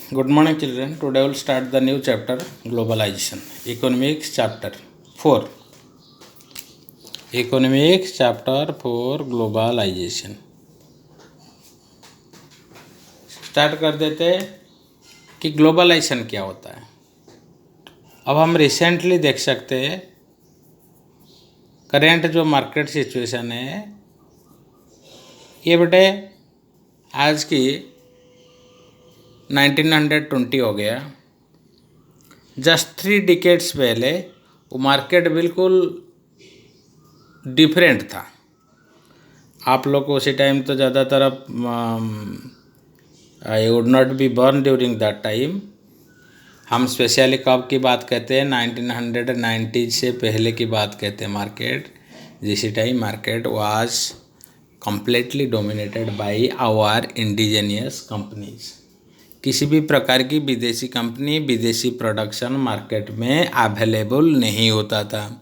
Good morning, children. Today we'll start the new chapter, Globalization. Economics chapter 4. Economics chapter 4, Globalization. Start कर देते कि globalisation क्या होता है। अब हम रिसेंटली देख सकते हैं करेंट जो मार्केट सिचुएशन है ये बेटे आज की 1920 हो गया। जस्ट 3 डिकेड्स पहले वो मार्केट बिल्कुल डिफरेंट था। आप लोग उसी टाइम तो ज़्यादातर I would not be burn during that time. हम स्पेशली कब की बात कहते हैं 1990 से पहले की बात कहते हैं। मार्केट जिस time market was completely dominated by our indigenous companies. किसी भी प्रकार की विदेशी कंपनी विदेशी प्रोडक्शन मार्केट में अवेलेबल नहीं होता था।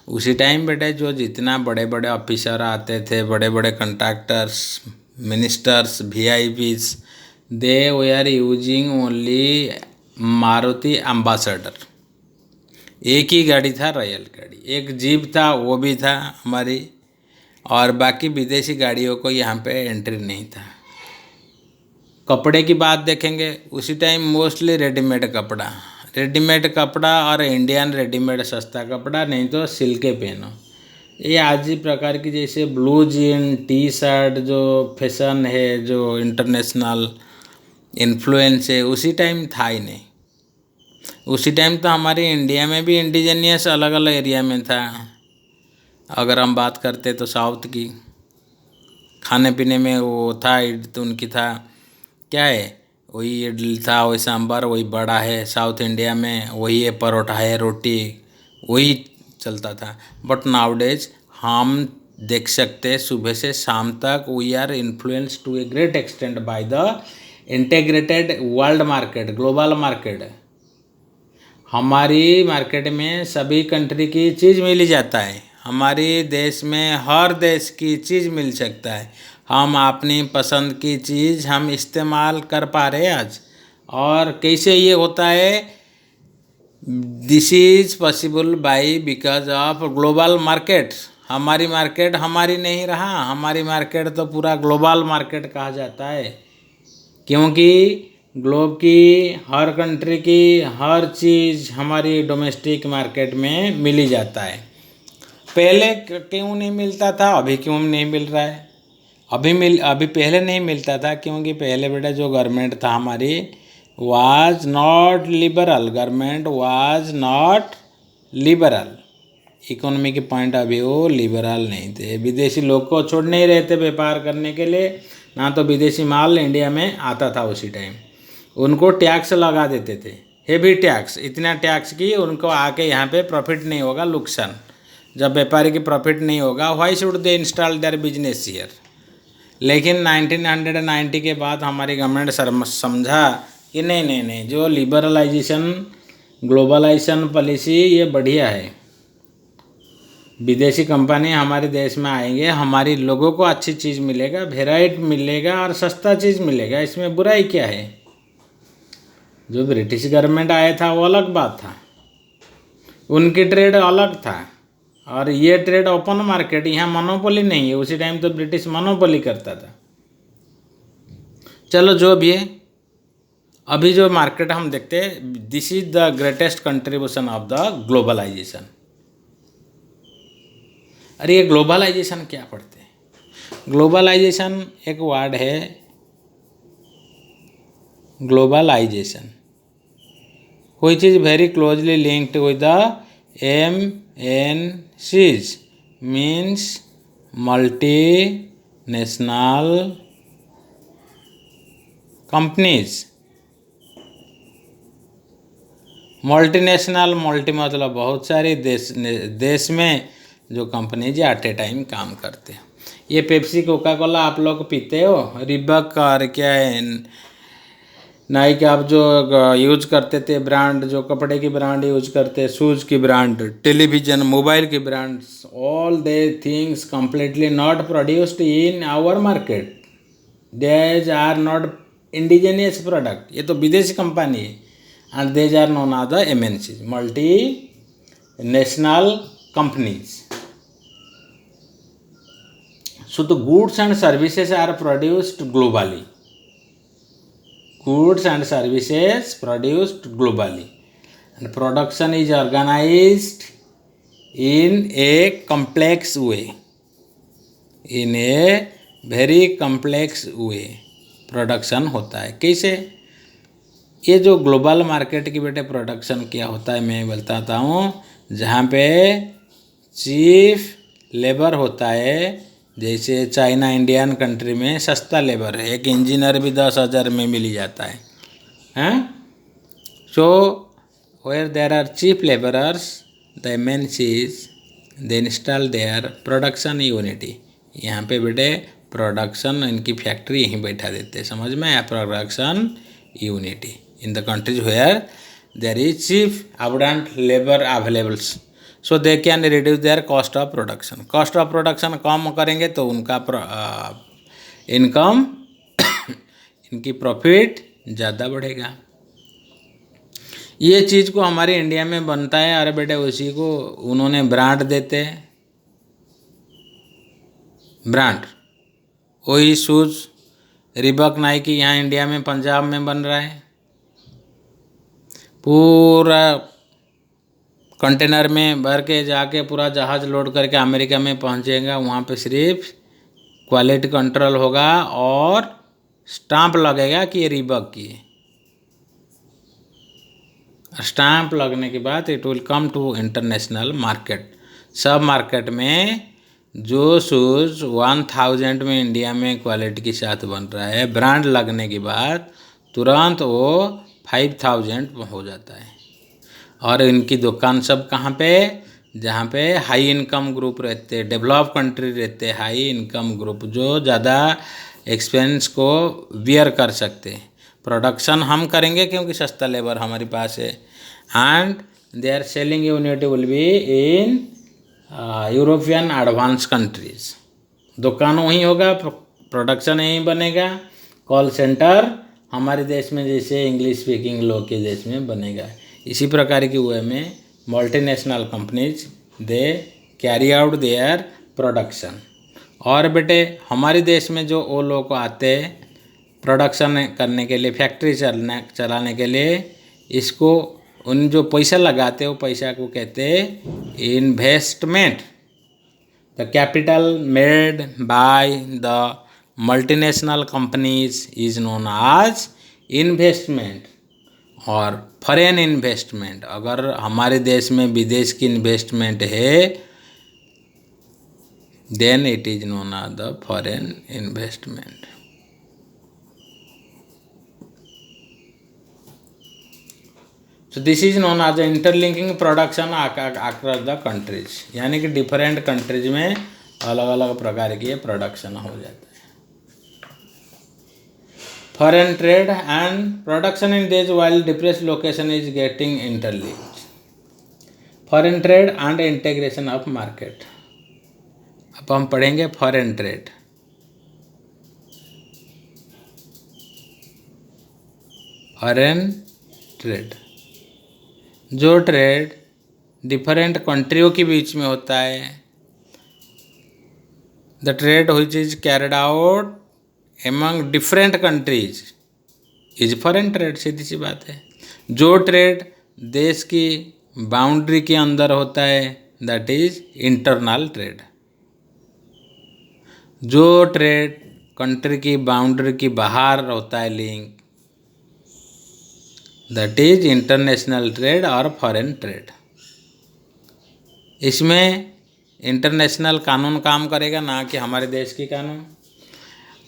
उसी टाइम बेटे जो जितना बड़े बड़े ऑफिसर आते थे, बड़े बड़े contractors, ministers, VIPs, they were using only Maruti ambassador. एक ही गाड़ी था, रॉयल गाड़ी। एक जीप था, वो भी था हमारी, और बाकी विदेशी गाड़ियों को यहाँ पे एंट्री नहीं था। कपड़े की बात देखेंगे उसी टाइम मोस्टली रेडीमेड कपड़ा और इंडियन रेडीमेड सस्ता कपड़ा, नहीं तो सिल्के पहनो। ये आज ही प्रकार की जैसे ब्लू जीन टी शर्ट जो फैशन है, जो इंटरनेशनल इन्फ्लुएंस है, उसी टाइम था ही नहीं। उसी टाइम तो हमारे इंडिया में भी इंडिजीनियस अलग अलग एरिया में था। अगर हम बात करते तो साउथ की खाने पीने में वो था, तो उनकी था क्या है, वही इडली था, वही सांभर, वही बड़ा है। साउथ इंडिया में वही है, परोठा है, रोटी, वही चलता था। बट नाउडेज हम देख सकते हैं सुबह से शाम तक we are influence to a great extent by the integrated world market, global market. हमारी मार्केट में सभी कंट्री की चीज़ मिल जाता है। हमारी देश में हर देश की चीज़ मिल सकता है। हम अपनी पसंद की चीज़ हम इस्तेमाल कर पा रहे हैं आज। और कैसे ये होता है? This is possible by because of global market. हमारी मार्केट हमारी नहीं रहा, हमारी मार्केट तो पूरा ग्लोबल मार्केट कहा जाता है, क्योंकि ग्लोब की हर कंट्री की हर चीज़ हमारी डोमेस्टिक मार्केट में मिल ही जाता है। पहले क्यों नहीं मिलता था, अभी क्यों नहीं मिल रहा है? अभी पहले नहीं मिलता था क्योंकि पहले बेटा जो गवर्नमेंट था हमारी was not liberal. Government was not liberal, economy के पॉइंट ऑफ व्यू लिबरल नहीं थे। विदेशी लोग को छोड़ नहीं रहे थे व्यापार करने के लिए, ना तो विदेशी माल इंडिया में आता था। उसी टाइम उनको टैक्स लगा देते थे, हेवी टैक्स। इतना टैक्स कि उनको आके यहाँ पे प्रॉफिट नहीं होगा, नुकसान। जब व्यापारी की प्रॉफिट नहीं होगा, why should they install their business here. लेकिन 1990 के बाद हमारी गवर्नमेंट समझा कि नहीं, जो लिबरलाइजेशन ग्लोबलाइजेशन पॉलिसी ये बढ़िया है। विदेशी कंपनी हमारे देश में आएंगे, हमारी लोगों को अच्छी चीज़ मिलेगा, वेराइटी मिलेगा और सस्ता चीज़ मिलेगा। इसमें बुराई क्या है? जो ब्रिटिश गवर्नमेंट आया था वो अलग बात था, उनकी ट्रेड अलग था, और ये ट्रेड ओपन मार्केट, यहाँ मोनोपोली नहीं है। उसी टाइम तो ब्रिटिश मोनोपोली करता था। चलो जो भी है, अभी जो मार्केट हम देखते हैं, this is the greatest contribution of the globalisation. अरे ये ग्लोबलाइजेशन क्या पढ़ते हैं? ग्लोबलाइजेशन एक वर्ड है, globalisation which is very closely linked with the MNCs, means multinational companies। Multinational मतलब बहुत सारे देश में जो कंपनीज एट ए टाइम काम करते हैं। ये पेप्सी कोका कोला आप लोग पीते हो, रिबक और क्या है नाइक आप जो यूज करते थे ब्रांड, जो कपड़े की ब्रांड यूज करते, शूज़ की ब्रांड, टेलीविज़न, मोबाइल की brands, all the things completely not produced in our market. These are not indigenous product, ये तो विदेशी कंपनी है, and these are known as the MNCs, multi national companies. So the goods and services are produced globally. Goods and services produced globally. And production is organized in a complex way. In a very complex way. Production होता है. कैसे? ये जो global market की बेटे production क्या होता है मैं बताता हूँ. जहाँ पे चीफ लेबर होता है, जैसे चाइना इंडियन कंट्री में सस्ता लेबर है, एक इंजीनियर भी 10,000 में मिल जाता है. हैं? So where there are cheap labourers, the MNCs they install their production unity. यहाँ पे बेटे प्रोडक्शन इनकी फैक्ट्री यहीं बैठा देते हैं. समझ में आया? Production unity in the countries where there is cheap abundant labour availables, so they can reduce their cost of production. Cost of production कम करेंगे तो उनका इनकम इनकी प्रॉफिट ज़्यादा बढ़ेगा. ये चीज़ को हमारे इंडिया में बनता है, अरे बेटे उसी को उन्होंने ब्रांड देते हैं. ब्रांड वही शूज़ रिबॉक नाइकी यहाँ इंडिया में पंजाब में बन रहा है. पूरा कंटेनर में भर के जाके पूरा जहाज़ लोड करके अमेरिका में पहुँचेगा. वहाँ पे सिर्फ क्वालिटी कंट्रोल होगा और स्टाम्प लगेगा कि ये रिबॉक की है. स्टाम्प लगने के बाद it will come to international market. सब मार्केट में जो शूज़ 1000 में इंडिया में क्वालिटी के साथ बन रहा है, ब्रांड लगने के बाद तुरंत वो 5000 हो जाता है. और इनकी दुकान सब कहाँ पे? जहाँ पे हाई इनकम ग्रुप रहते, डेवलप कंट्री रहते, हाई इनकम ग्रुप जो ज़्यादा एक्सपेंस को बियर कर सकते. प्रोडक्शन हम करेंगे क्योंकि सस्ता लेबर हमारे पास है. And their selling unit will be in European advance countries. दुकान वहीं होगा, प्रोडक्शन यहीं बनेगा. कॉल सेंटर हमारे देश में जैसे इंग्लिश स्पीकिंग लोग के देश में बनेगा. इसी प्रकार की वे में multinational companies they carry out their production. और बेटे हमारे देश में जो वो लोग आते प्रोडक्शन करने के लिए, फैक्ट्री चलाने के लिए, इसको उन जो पैसा लगाते वो पैसा को कहते हैं investment. The capital made by the multinational companies is known as investment और फॉरेन इन्वेस्टमेंट. अगर हमारे देश में विदेश की इन्वेस्टमेंट है then it is known as the foreign investment. So this is known as the interlinking production across the countries. यानी कि डिफरेंट कंट्रीज में अलग अलग प्रकार की प्रोडक्शन हो जाता है. Foreign trade and production in देश while depress location is getting interlinked. Foreign trade and integration of market. अब हम पढ़ेंगे फॉरेन ट्रेड. फॉरेन ट्रेड जो ट्रेड डिफरेंट कंट्रियों के बीच में होता है, the trade which is carried out among different countries is foreign trade. सीधी सी बात है. जो ट्रेड देश की बाउंड्री के अंदर होता है दैट इज इंटरनल ट्रेड. जो ट्रेड कंट्री की बाउंड्री की बाहर होता है link, that is international trade और फॉरेन ट्रेड. इसमें इंटरनेशनल कानून काम करेगा, ना कि हमारे देश की कानून.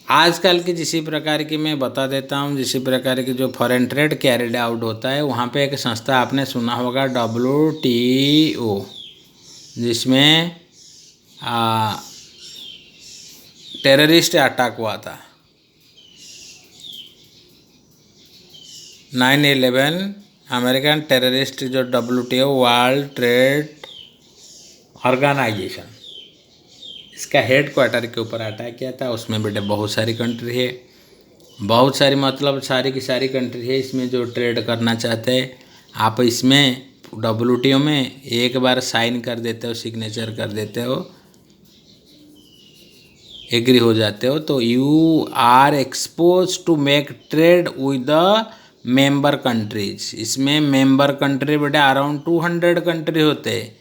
आजकल की जिसी प्रकार की मैं बता देता हूँ, जिसी प्रकार की जो फॉरेन ट्रेड कैरिड आउट होता है, वहाँ पे एक संस्था आपने सुना होगा WTO, जिसमें टेररिस्ट अटैक हुआ था 9/11. अमेरिकन टेररिस्ट जो WTO वर्ल्ड ट्रेड ऑर्गेनाइजेशन, इसका हेड क्वार्टर के ऊपर अटैक किया था. उसमें बेटे बहुत सारी कंट्री है बहुत सारी मतलब सारी की सारी कंट्री है इसमें जो ट्रेड करना चाहते हैं। आप इसमें WTO में एक बार साइन कर देते हो, सिग्नेचर कर देते हो, एग्री हो जाते हो, तो you are expose to make trade with the member countries. इसमें मेंबर कंट्री बेटा अराउंड 200 कंट्री होते हैं।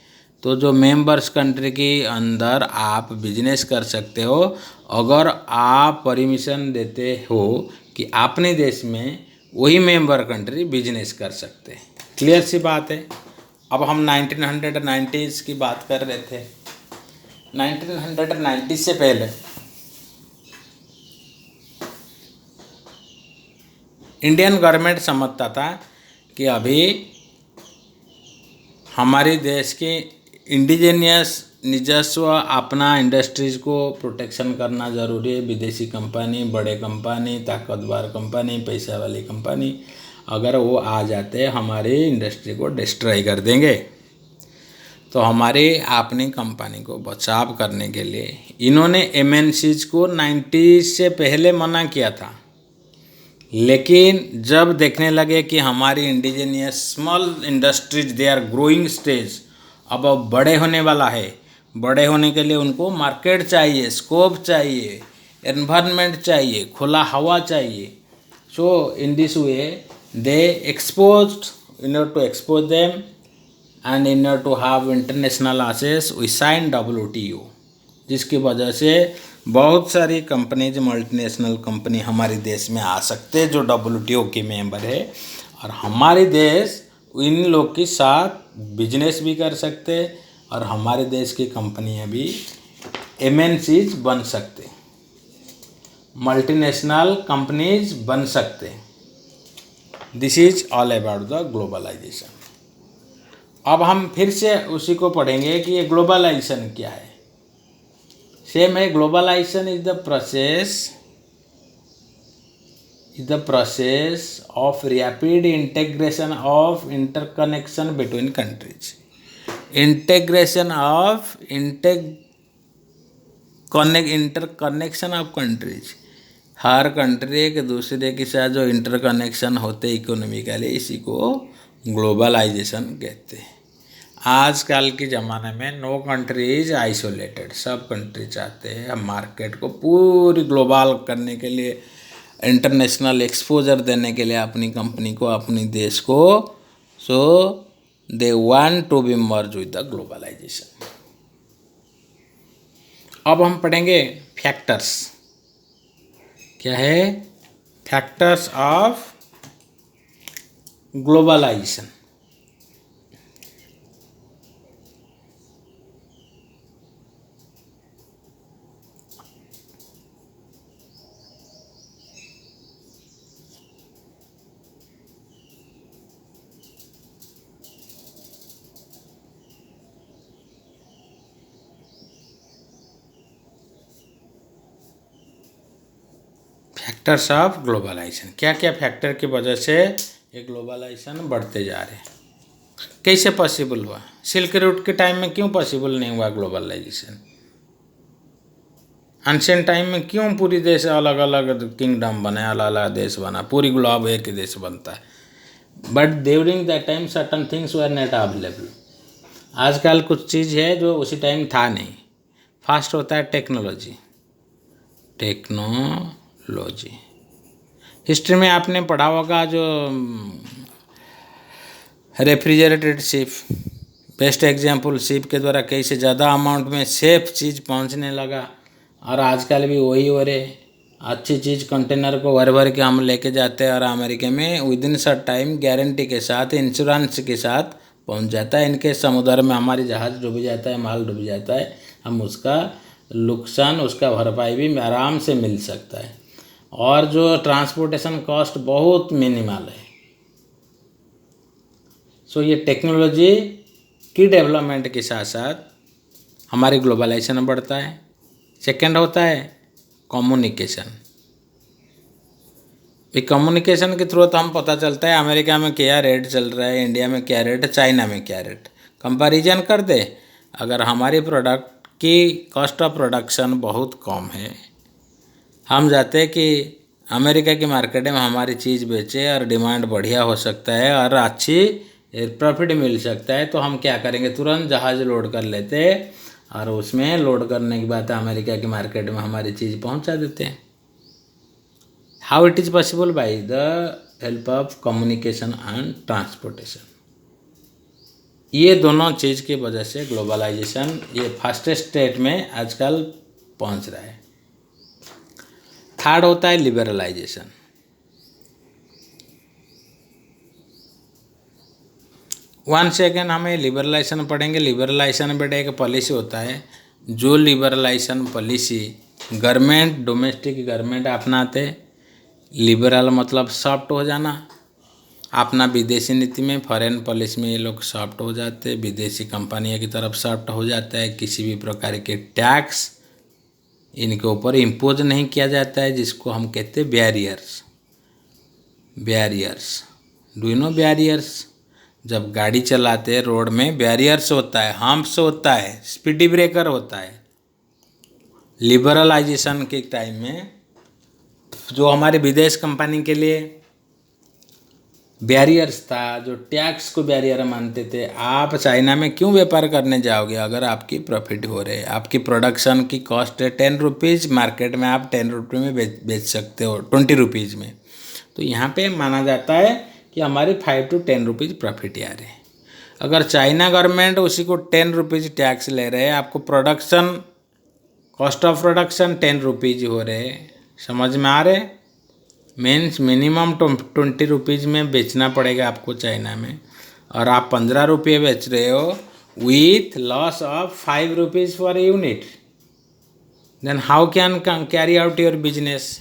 तो जो मेंबर्स कंट्री के अंदर आप बिजनेस कर सकते हो अगर आप परमिशन देते हो कि अपने देश में वही मेंबर कंट्री बिजनेस कर सकते हैं। क्लियर सी बात है। अब हम 1990s की बात कर रहे थे। 1990 से पहले इंडियन गवर्नमेंट समझता था कि अभी हमारे देश के इंडिजीनियस निजस्व अपना इंडस्ट्रीज़ को प्रोटेक्शन करना ज़रूरी है। विदेशी कंपनी, बड़े कंपनी, ताकतवर कंपनी, पैसा वाली कंपनी अगर वो आ जाते हमारी इंडस्ट्री को डिस्ट्रॉय कर देंगे। तो हमारी अपनी कंपनी को बचाव करने के लिए इन्होंने MNCs को 90 से पहले मना किया था। लेकिन जब देखने लगे कि हमारी indigenous small industries they are growing stage, अब बड़े होने वाला है, बड़े होने के लिए उनको मार्केट चाहिए, स्कोप चाहिए, एनवायरनमेंट चाहिए, खुला हवा चाहिए। So in this way they exposed, in order to expose them and in order to have international access we sign WTO, जिसकी वजह से बहुत सारी कंपनीज, मल्टीनेशनल कंपनी हमारे देश में आ सकते हैं जो WTO के मेंबर है, और हमारे देश इन लोग के साथ बिजनेस भी कर सकते और हमारे देश की कंपनियां भी MNCs बन सकते, मल्टीनेशनल कंपनीज बन सकते। This is all about the globalisation. अब हम फिर से उसी को पढ़ेंगे कि ये ग्लोबलाइजेशन क्या है। सेम है, globalisation is the process of rapid integration of interconnection between countries. Integration of interconnection of countries, हर कंट्री एक दूसरे के साथ जो इंटरकनेक्शन होते इकोनॉमिकली, इसी को ग्लोबलाइजेशन कहते हैं। आजकल के ज़माने में नो कंट्री इज आइसोलेटेड, सब कंट्री चाहते हैं मार्केट को पूरी ग्लोबल करने के लिए, इंटरनेशनल एक्सपोजर देने के लिए अपनी कंपनी को, अपनी देश को। So they want to be merge with the globalisation. अब हम पढ़ेंगे फैक्टर्स। क्या है? Factors of globalisation. Factors of globalisation, क्या क्या फैक्टर की वजह से ये ग्लोबलाइजेशन बढ़ते जा रहे हैं, कैसे पॉसिबल हुआ? सिल्क रूट के टाइम में क्यों पॉसिबल नहीं हुआ ग्लोबलाइजेशन? एंशिएंट टाइम में क्यों पूरी देश अलग अलग किंगडम बने, अलग अलग देश बना, पूरी ग्लोब एक देश बनता है? But during that time certain things were not available. आजकल कुछ चीज़ है जो उसी टाइम था नहीं। फास्ट होता है टेक्नोलॉजी। हिस्ट्री में आपने पढ़ा होगा जो refrigerated ship, best example, ship के द्वारा कैसे ज़्यादा अमाउंट में सेफ चीज़ पहुंचने लगा। और आजकल भी वही हो रहे, अच्छी चीज़ कंटेनर को भर भर के हम लेके जाते हैं और अमेरिका में with in short time guarantee के साथ, इंश्योरेंस के साथ पहुंच जाता है। इनके समुद्र में हमारी जहाज़ डूब जाता है, माल डूब जाता है, हम उसका नुकसान, उसका भरपाई भी आराम से मिल सकता है। और जो ट्रांसपोर्टेशन कॉस्ट बहुत मिनिमल है। सो ये टेक्नोलॉजी की डेवलपमेंट के साथ साथ हमारी ग्लोबलाइजेशन बढ़ता है। सेकंड होता है कम्युनिकेशन। कम्युनिकेशन के थ्रू तो हम पता चलता है अमेरिका में क्या रेट चल रहा है, इंडिया में क्या रेट है, चाइना में क्या रेट, कंपैरिजन कर दे। अगर हमारी प्रोडक्ट की कॉस्ट ऑफ प्रोडक्शन बहुत कम है, हम जाते कि अमेरिका की मार्केट में हमारी चीज़ बेचे और डिमांड बढ़िया हो सकता है और अच्छी प्रॉफिट मिल सकता है, तो हम क्या करेंगे, तुरंत जहाज़ लोड कर लेते और उसमें लोड करने के बाद अमेरिका की मार्केट में हमारी चीज़ पहुंचा देते हैं। How it is possible? By the help of communication and transportation. ये दोनों चीज़ की वजह से ग्लोबलाइजेशन ये फास्टेस्ट स्टेट में आजकल पहुंच रहा है। थर्ड होता है लिबरलाइजेशन। वन सेकेंड हमें लिबरलाइजेशन पढ़ेंगे। लिबरलाइजेशन बेटा एक पॉलिसी होता है, जो liberalisation policy government, domestic government अपनाते। लिबरल मतलब सॉफ्ट हो जाना। अपना विदेशी नीति में, फॉरेन पॉलिसी में ये लोग सॉफ्ट हो जाते हैं, विदेशी कंपनियों की तरफ सॉफ्ट हो जाता है। किसी भी प्रकार के टैक्स इनके ऊपर इम्पोज नहीं किया जाता है, जिसको हम कहते हैं barriers. Barriers, do you know barriers? जब गाड़ी चलाते हैं रोड में बैरियर्स होता है, हम्प्स होता है, स्पीडी ब्रेकर होता है। लिबरलाइजेशन के टाइम में जो हमारे विदेश कंपनी के लिए बैरियर्स था, जो टैक्स को बैरियर मानते थे, आप चाइना में क्यों व्यापार करने जाओगे अगर आपकी प्रॉफिट हो रहे, आपकी प्रोडक्शन की कॉस्ट है 10 रुपीज़, मार्केट में आप 10 रुपये में बेच सकते हो, 20 रुपीज़ में। तो यहाँ पे माना जाता है कि हमारे 5 to 10 रुपीज़ प्रॉफिट आ रहे हैं। अगर चाइना गवर्नमेंट उसी को 10 रुपीज़ टैक्स ले रहे हैं, आपको production cost of production 10 rupees हो रहे, समझ में आ रहे? मीन्स मिनिमम 20 रुपीज़ में बेचना पड़ेगा आपको चाइना में, और आप 15 रुपये बेच रहे हो with loss of 5 rupees for unit, then how can carry out your business?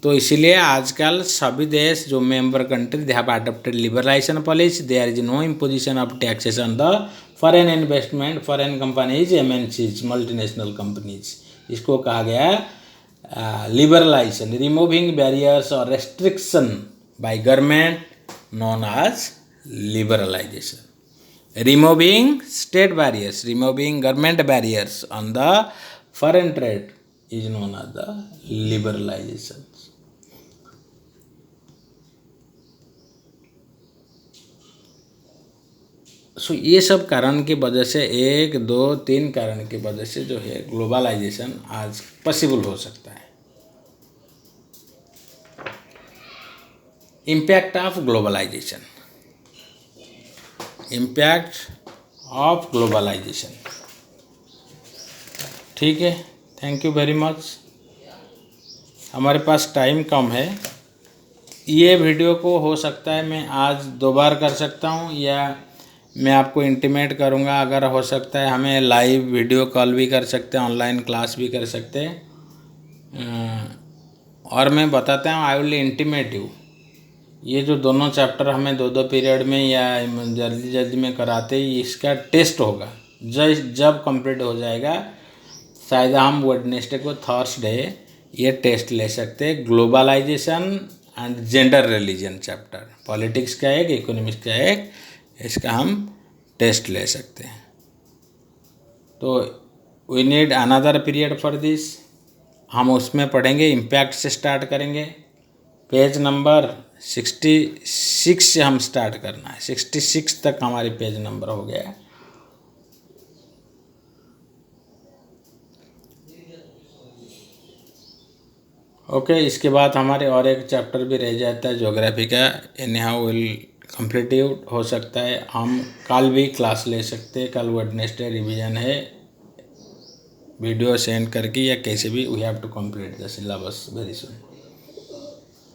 तो इसीलिए आजकल सभी देश जो member country they have adopted liberalisation policy. There is no imposition of taxes on the foreign investment, foreign companies, MNCs, multinational companies. इसको कहा गया liberalisation, removing barriers और restriction by government, known as liberalisation. Removing state barriers, removing government barriers on the foreign trade is known as the liberalisation. So ये सब कारण की वजह से, 1 2 3 कारण की वजह से जो है ग्लोबलाइजेशन आज पॉसिबल हो सकता है। Impact of globalisation, impact of globalisation. ठीक है, थैंक यू वेरी मच। हमारे पास टाइम कम है, ये वीडियो को हो सकता है मैं आज 2 बार कर सकता हूँ, या मैं आपको इंटीमेट करूँगा। अगर हो सकता है हमें लाइव वीडियो कॉल भी कर सकते हैं, ऑनलाइन क्लास भी कर सकते हैं। और मैं बताता हूँ, आई विल इंटीमेट यू, ये जो दोनों चैप्टर हमें 2-2 पीरियड में या जल्दी जल्दी में कराते ही, इसका टेस्ट होगा। जब कंप्लीट हो जाएगा, शायद हम वेडनेसडे को, थर्सडे ये टेस्ट ले सकते हैं। Globalisation and gender religion chapter, politics का एक, इकोनॉमिक्स का एक, इसका हम टेस्ट ले सकते हैं। तो we need another period for this. हम उसमें पढ़ेंगे, इम्पैक्ट से स्टार्ट करेंगे। पेज नंबर 66 से हम स्टार्ट करना है, 66 तक हमारी पेज नंबर हो गया है। ओके, इसके बाद हमारे और एक चैप्टर भी रह जाता है ज्योग्राफी का, एनी हाउ विल कम्प्लीटिव हो सकता है। हम कल भी क्लास ले सकते हैं, कल वेडनेसडे रिवीजन है, वीडियो सेंड करके या कैसे भी we have to complete the syllabus very soon.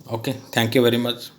Okay, thank you very much.